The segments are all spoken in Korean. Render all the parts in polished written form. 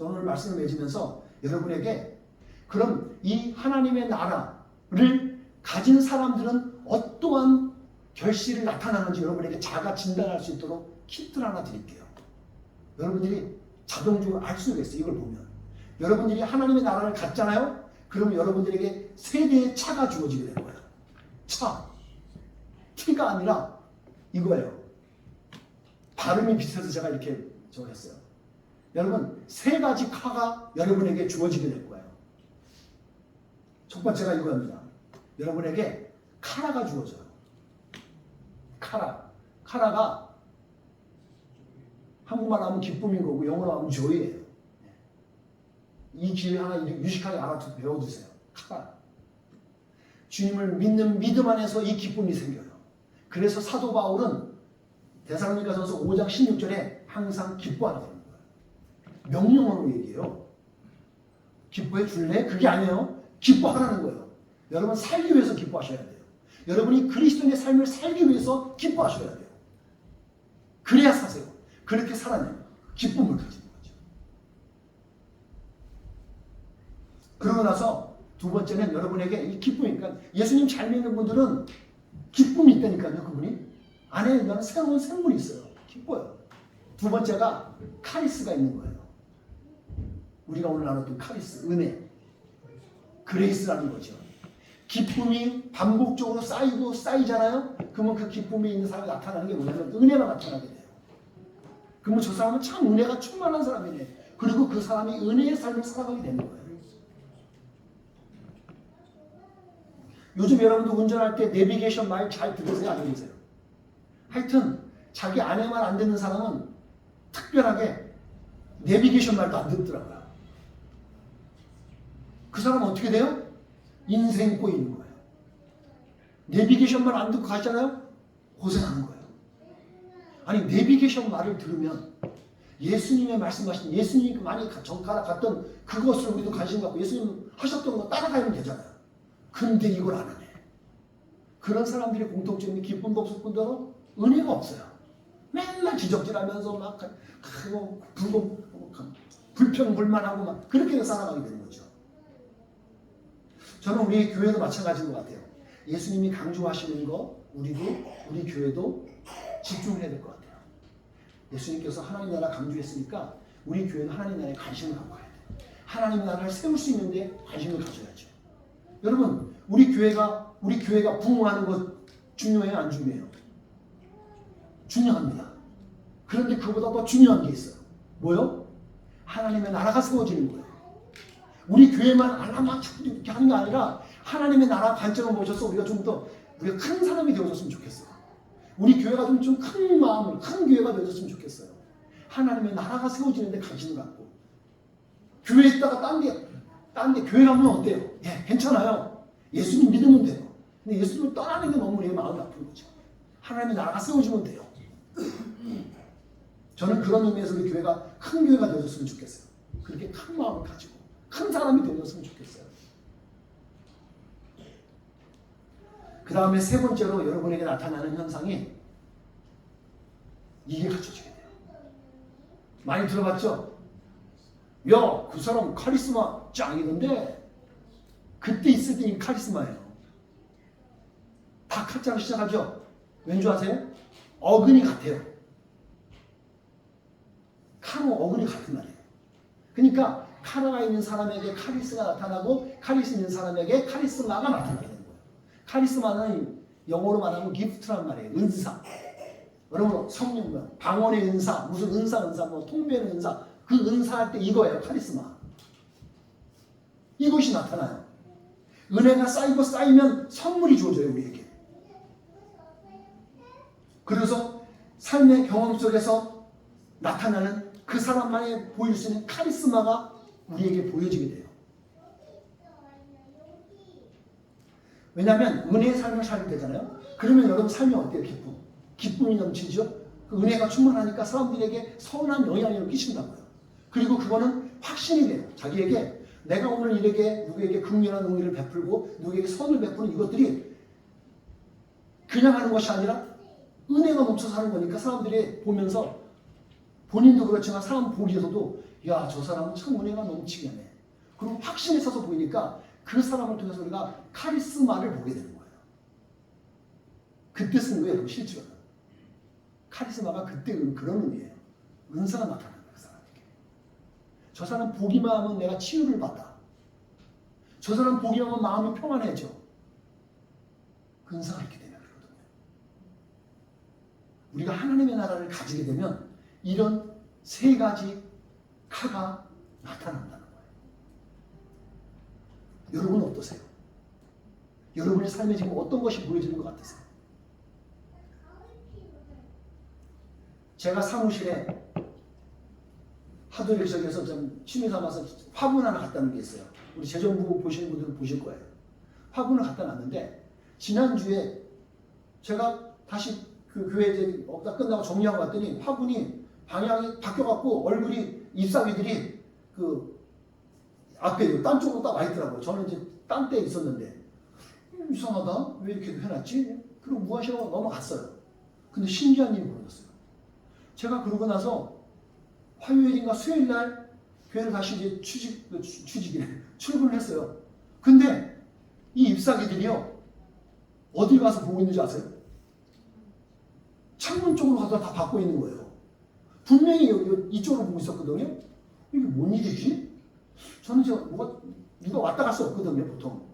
저는 오늘 말씀을 맺으면서 여러분에게 그럼 이 하나님의 나라를 가진 사람들은 어떠한 결실이 나타나는지 여러분에게 자가 진단할 수 있도록 키트를 하나 드릴게요. 여러분들이 자동적으로 알 수가 있어요. 이걸 보면. 여러분들이 하나님의 나라를 갖잖아요. 그러면 여러분들에게 세 대의 차가 주어지게 될 거예요. 차. 티가 아니라 이거예요. 발음이 비슷해서 제가 이렇게 적었어요. 여러분, 세 가지 카가 여러분에게 주어지게 될 거예요. 첫 번째가 이거입니다. 여러분에게 카라가 주어져요. 카라. 카라가 한국말 하면 기쁨인 거고 영어로 하면 joy예요. 이 기회 하나 유식하게 알아두고 배워두세요. 카라. 주님을 믿는 믿음 안에서 이 기쁨이 생겨요. 그래서 사도 바울은 데살로니가전서 5장 16절에 항상 기뻐하라는 거예요. 명령어로 얘기해요. 기뻐해 줄래? 그게 아니에요. 기뻐하라는 거예요. 여러분 살기 위해서 기뻐하셔야 돼요. 여러분이 그리스도인의 삶을 살기 위해서 기뻐하셔야 돼요. 그래야 사세요. 그렇게 살아내요. 기쁨을 가지는 거죠. 그러고 나서 두 번째는 여러분에게 이 기쁨이니까 예수님 잘 믿는 분들은 기쁨이 있다니까요. 그분이 안에 나는 새로운 생물이 있어요. 기뻐요. 두 번째가 카리스가 있는 거예요. 우리가 오늘 나눴던 카리스, 은혜, 그레이스라는 거죠. 기쁨이 반복적으로 쌓이고 쌓이잖아요. 그러면 그 기쁨이 있는 사람이 나타나는 게 뭐냐면 은혜가 나타나게 돼요. 그러면 저 사람은 참 은혜가 충만한 사람이네. 그리고 그 사람이 은혜의 삶을 살아가게 되는 거예요. 요즘 여러분도 운전할 때 내비게이션 말 잘 들으세요? 안 들으세요? 하여튼 자기 아내 말 안 듣는 사람은 특별하게 내비게이션 말도 안 듣더라고요. 그 사람은 어떻게 돼요? 인생 꼬이는 거예요. 내비게이션 말 안 듣고 가잖아요? 고생하는 거예요. 아니 내비게이션 말을 들으면 예수님의 말씀하신 예수님이 많이 전가라 갔던 그것을 우리도 관심 갖고 예수님 하셨던 거 따라가면 되잖아요. 근데 이걸 안 하네. 그런 사람들이 공통점이 기쁨도 없을 뿐더러 은혜가 없어요. 맨날 지적질하면서 막 불평불만하고 막 그렇게 살아가게 되는 거죠. 저는 우리 교회도 마찬가지인 것 같아요. 예수님이 강조하시는 거 우리 교회도 집중을 해야 될 것 같아요. 예수님께서 하나님 나라 강조했으니까 우리 교회는 하나님 나라에 관심을 갖고 가야 돼요. 하나님 나라를 세울 수 있는데 관심을 가져야죠. 여러분 우리 교회가 부흥하는 것 중요해요? 안 중요해요? 중요합니다. 그런데 그보다 더 중요한 게 있어요. 뭐요? 하나님의 나라가 세워지는 거예요. 우리 교회만 알라만 이렇게 하는 게 아니라 하나님의 나라 관점을 보셔서 우리가 좀 더 우리가 큰 사람이 되어졌으면 좋겠어요. 우리 교회가 좀 큰 마음을 큰 교회가 되어졌으면 좋겠어요. 하나님의 나라가 세워지는데 관심을 갖고 교회에 있다가 딴 데 교회 가면 어때요? 예, 괜찮아요. 예수님 믿으면 돼요. 근데 예수님을 떠나는 게 너무 우리의 마음이 아픈 거죠. 하나님의 나라가 세워지면 돼요. 저는 그런 의미에서 우리 교회가 큰 교회가 되어졌으면 좋겠어요. 그렇게 큰 마음을 가지고 큰 사람이 되어졌으면 좋겠어요. 그 다음에 세 번째로 여러분에게 나타나는 현상이 이게 갖춰지게 돼요. 많이 들어봤죠? 야, 그 사람 카리스마 짱이던데 그때 있을 때 이 카리스마예요. 다 카자로 시작하죠? 왠지 아세요? 어근이 같아요. 카로 어근이 같은 말이에요. 그러니까 카라가 있는 사람에게 카리스가 나타나고 카리스 있는 사람에게 카리스마가 나타나게 되는 거예요. 카리스마는 영어로 말하면 기프트란 말이에요. 은사. 여러분 성령, 방언의 은사, 무슨 은사, 뭐 통변의 은사. 그 은사할 때 이거예요. 카리스마. 이것이 나타나요. 은혜가 쌓이고 쌓이면 선물이 주어져요. 우리에게. 그래서 삶의 경험 속에서 나타나는 그 사람만이 보일 수 있는 카리스마가 우리에게 보여지게 돼요. 왜냐하면 은혜의 삶을 살게 되잖아요. 그러면 여러분 삶이 어때요? 기쁨이 넘치죠. 그 은혜가 충만하니까 사람들에게 선한 영향력을 끼친다고요. 그리고 그거는 확신이 돼요. 자기에게 내가 오늘 누구에게 긍휼한 은혜를 베풀고 누구에게 선을 베푸는 이것들이 그냥 하는 것이 아니라 은혜가 넘쳐서 하는 거니까 사람들이 보면서 본인도 그렇지만 사람 보기에서도 야, 저 사람은 참 은혜가 넘치게 하네. 그리고 확신에 차서 보이니까 그 사람을 통해서 우리가 카리스마를 보게 되는 거예요. 그때 쓰는 거예요, 실제로. 카리스마가 그때 그런 의미예요. 은사가 나타나는 거예요, 그 사람에게. 저 사람 보기만 하면 내가 치유를 받아. 저 사람 보기만 하면 마음이 평안해져. 그 은사가 있기 때문에 그러거든요. 우리가 하나님의 나라를 가지게 되면 이런 세 가지 카가 나타난다는 거예요. 여러분은 어떠세요? 여러분의 삶에 지금 어떤 것이 보여지는 것 같으세요? 제가 사무실에 하도 일석에서 좀 취미 삼아서 화분 하나 갖다 놓은 게 있어요. 우리 재정부 보시는 분들은 보실 거예요. 화분을 갖다 놨는데 지난주에 제가 다시 그 교회 이제 업다 끝나고 정리하고 왔더니 화분이 방향이 바뀌어갖고 얼굴이 잎사귀들이 그 앞에 딴 쪽으로 딱 와 있더라고요. 저는 이제 딴 데에 있었는데 이상하다. 왜 이렇게 해놨지? 그리고 무엇이라고 넘어갔어요. 근데 신기한 일이 벌어졌어요. 제가 그러고 나서 화요일인가 수요일날 교회를 다시 이제 출근을 했어요. 근데 이 잎사귀들이요 어디 가서 보고 있는지 아세요? 창문 쪽으로 가서 다 받고 있는 거예요. 분명히 이쪽으로 보고 있었거든요. 이게 뭔 일이지? 저는 누가 왔다 갈 수 없거든요, 보통.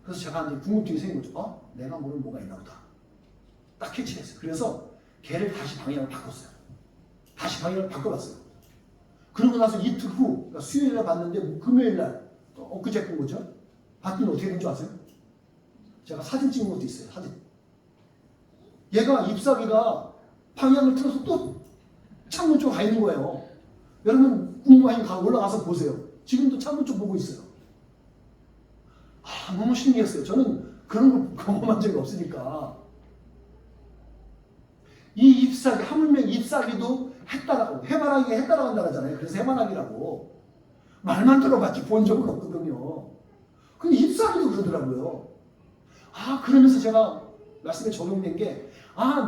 그래서 제가 이제 궁금증이 생긴 거죠. 내가 모르는 뭐가 있나 보다. 딱 캐치했어요. 그래서 걔를 다시 방향을 바꿨어요. 다시 방향을 바꿔봤어요. 그러고 나서 이틀 후, 그러니까 수요일날 봤는데 금요일날, 엊그제 본 거죠. 봤더니 어떻게 된 줄 아세요? 제가 사진 찍은 것도 있어요, 사진. 얘가 잎사귀가 방향을 틀어서 또 창문 쪽으로 가 있는 거예요. 여러분 궁금하니 올라가서 보세요. 지금도 창문 쪽 보고 있어요. 너무 신기했어요. 저는 그런 걸 경험한 적이 없으니까. 이 잎사귀, 하물며 잎사귀도 해바라기가 해 따라간다고 하잖아요. 그래서 해바라기라고. 말만 들어봤지 본 적은 없거든요. 근데 잎사귀도 그러더라고요. 그러면서 제가 말씀에 적용된 게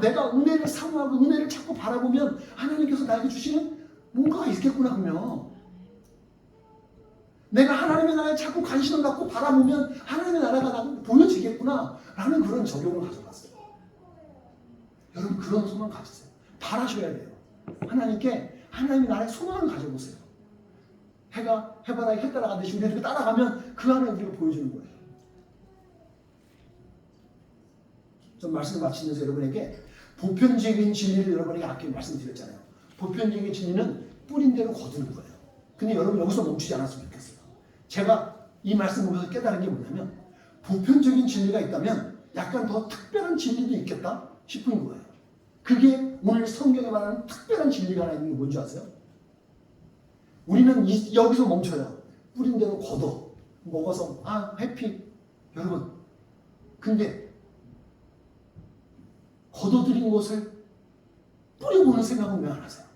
내가 은혜를 사모하고 은혜를 자꾸 바라보면 하나님께서 나에게 주시는 뭔가가 있겠구나. 그러면 내가 하나님의 나라에 자꾸 관심을 갖고 바라보면 하나님의 나라가 나도 보여지겠구나 라는 그런 적용을 가져갔어요. 여러분 그런 소망 가지세요. 바라셔야 돼요. 하나님께 하나님의 나라의 소망을 가져보세요. 해가 해바라기 해 따라가듯이 우리가 따라가면 그 안에 우리가 보여주는 거예요. 좀 말씀을 마치면서 여러분에게 보편적인 진리를 여러분에게 아까 말씀드렸잖아요. 보편적인 진리는 뿌린 대로 거두는 거예요. 근데 여러분 여기서 멈추지 않았으면 좋겠어요. 제가 이 말씀 보면서 깨달은 게 뭐냐면 보편적인 진리가 있다면 약간 더 특별한 진리도 있겠다 싶은 거예요. 그게 오늘 성경에 말하는 특별한 진리가 하나 있는 게 뭔지 아세요? 우리는 여기서 멈춰요. 뿌린 대로 걷어. 먹어서 해피. 여러분 근데 걷어들인 것을 뿌려보는 생각은 왜 안 하세요?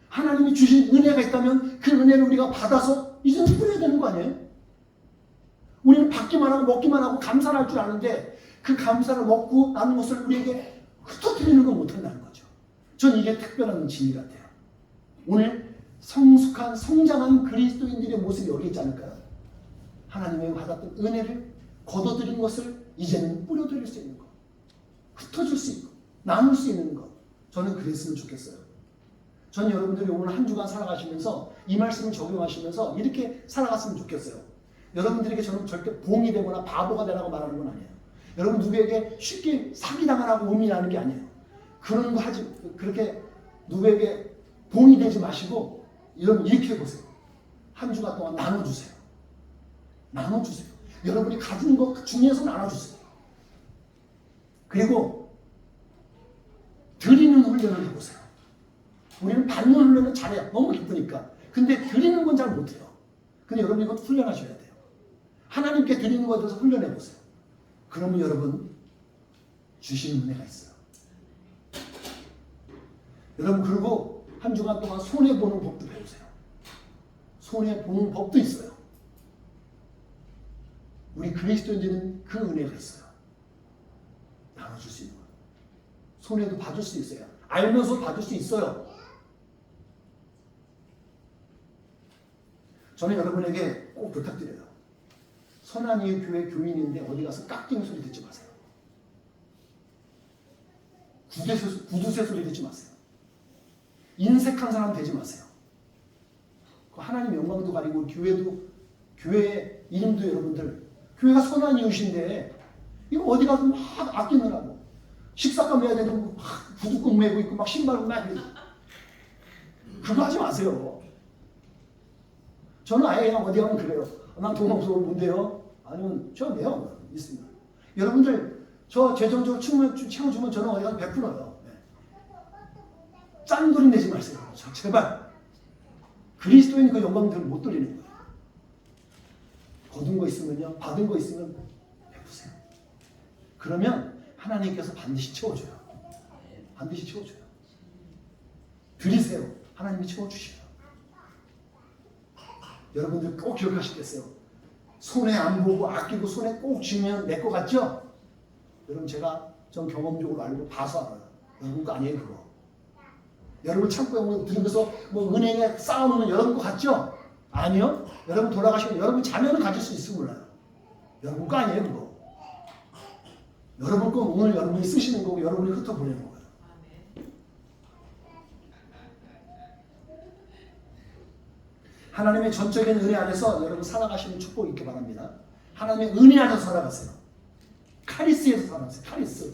하나님이 주신 은혜가 있다면 그 은혜를 우리가 받아서 이제는 뿌려야 되는 거 아니에요? 우리는 받기만 하고 먹기만 하고 감사를 할 줄 아는데 그 감사를 먹고 나는 것을 우리에게 흩어뜨리는 건 못한다는 거죠. 전 이게 특별한 진리 같아요. 오늘 성숙한 성장한 그리스도인들의 모습이 여기 있지 않을까요? 하나님의 받았던 은혜를 걷어들인 것을 이제는 뿌려드릴 수 있는 것, 흩어질 수 있고 나눌 수 있는 것, 저는 그랬으면 좋겠어요. 전 여러분들이 오늘 한 주간 살아가시면서 이 말씀을 적용하시면서 이렇게 살아갔으면 좋겠어요. 여러분들에게 저는 절대 봉이 되거나 바보가 되라고 말하는 건 아니에요. 여러분 누구에게 쉽게 사기당하라고 의미하는 게 아니에요. 그런 거 그렇게 누구에게 봉이 되지 마시고 여러분 이렇게 해보세요. 한 주간 동안 나눠주세요. 나눠주세요. 여러분이 가진 것 중에서 나눠주세요. 그리고 드리는 훈련을 해보세요. 우리는 받는 훈련은 잘해요. 너무 기쁘니까. 근데 드리는 건 잘 못해요. 근데 여러분 이거 훈련하셔야 돼요. 하나님께 드리는 것에 대해서 훈련해보세요. 그러면 여러분 주시는 은혜가 있어요. 여러분 그리고 한 주간 동안 손해보는 법도 배우세요. 손해보는 법도 있어요. 우리 그리스도인들은 그 은혜가 있어요. 나눠줄 수 있는 거예요. 손해도 봐줄 수 있어요. 알면서 받을 수 있어요. 저는 여러분에게 꼭 부탁드려요. 선한이유 교회 교인인데 어디 가서 깍쟁이 소리 듣지 마세요. 구두쇠 소리 듣지 마세요. 인색한 사람 되지 마세요. 하나님 영광도 가리고 교회 이름도 여러분들 교회가 선한 이웃인데 이거 어디 가서 막 아끼느라고 식사값 내야 되고 막 구두끈 매고 있고 막 신발 막 그거 하지 마세요. 저는 아예 그냥 어디 가면 그래요. 난 돈 없어 뭔데요? 아니면 저 내요 있습니다. 여러분들 저 재정적으로 채워주면 저는 어디 가서 베풀어요. 네. 짠소리 내지 마세요. 제발. 그리스도인 그 영광들을 못 돌리는 거예요. 거둔 거 있으면요, 받은 거 있으면 베푸세요. 그러면 하나님께서 반드시 채워줘요. 반드시 채워줘요. 드리세요. 하나님이 채워주시요. 여러분들 꼭 기억하시겠어요? 손에 안 보고 아끼고 손에 꼭 쥐면 내 거 같죠? 여러분 전 경험적으로 알고 봐서 알아요. 여러분 거 아니에요 그거. 여러분 창고에 들으면서 뭐 은행에 쌓아놓으면 여러분 거 같죠? 아니요. 여러분 돌아가시면 여러분 자면은 가질 수 있으면 몰라요. 여러분 거 아니에요 그거. 여러분 거 오늘 여러분이 쓰시는 거고 여러분이 흩어보내는 거예요. 하나님의 전적인 은혜 안에서 여러분 살아가시는 축복 있기 바랍니다. 하나님의 은혜 안에서 살아가세요. 카리스에서 살아가세요. 카리스.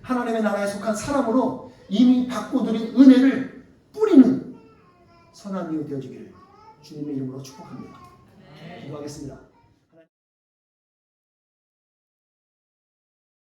하나님의 나라에 속한 사람으로 이미 받고 들인 은혜를 뿌리는 선한 이유 되어주기를 주님의 이름으로 축복합니다. 기도하겠습니다.